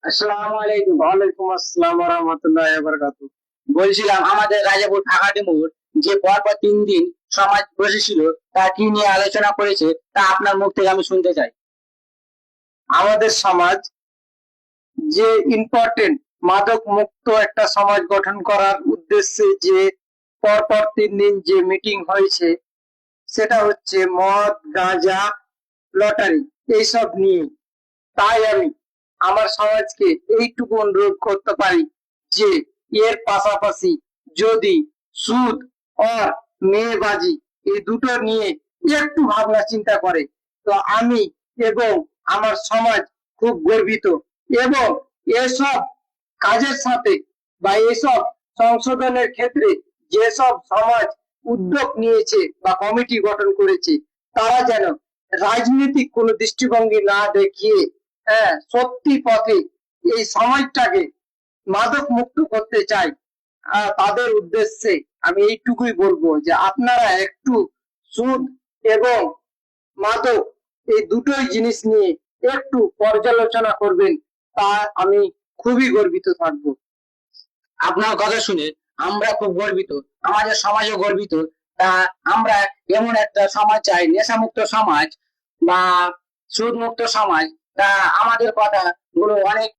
আসসালামু আলাইকুম। ওয়ালাইকুম আসসালাম ওয়া রাহমাতুল্লাহি ওয়া বারাকাতুহু। বলছিলাম আমাদের রাজাপুর ফাঁকাটি মোড় যে পরপর 3 দিন সমাজ বসেছিল তা কি নিয়ে আলোচনা করেছে তা আপনার মুখ থেকে আমি শুনতে চাই। আমাদের সমাজ যে ইম্পর্টেন্ট মাদক মুক্ত একটা সমাজ গঠন করার উদ্দেশ্যে যে পরপর 3 দিন যে মিটিং হয়েছে সেটা হচ্ছে মদ, গাঁজা, লটারি এইসব নিয়ে। তাই আমি আমার সমাজকে এইটুকু অনুরোধ করতে পারি যে এর পাশাপাশি যদি সুদ আর মেয়েবাজি এই দুটো নিয়ে একটু ভাবনা চিন্তা করে তো আমি এবং আমার সমাজ খুব গর্বিত। এবং এসব কাজের সাথে বা এসব সংশোধনের ক্ষেত্রে যেসব সমাজ উদ্যোগ নিয়েছে বা কমিটি গঠন করেছে তারা যেন রাজনৈতিক কোনো দৃষ্টিভঙ্গি না দেখিয়ে সত্যি পথে এই সমাজটাকে মাদক মুক্ত করতে চাই। তাদের উদ্দেশ্যে আমি এইটুকুই বলবো যে আপনারা একটু সুদ এবং মাদক এই দুটোই জিনিস নিয়ে একটু পর্যালোচনা করবেন, তা আমি খুবই গর্বিত থাকবো। আপনার কথা শুনে আমরা খুব গর্বিত, আমাদের সমাজও গর্বিত। তা আমরা এমন একটা সমাজ চাই, নেশামুক্ত সমাজ বা সুদ মুক্ত সমাজ। তা আমাদের কথা গুলো অনেক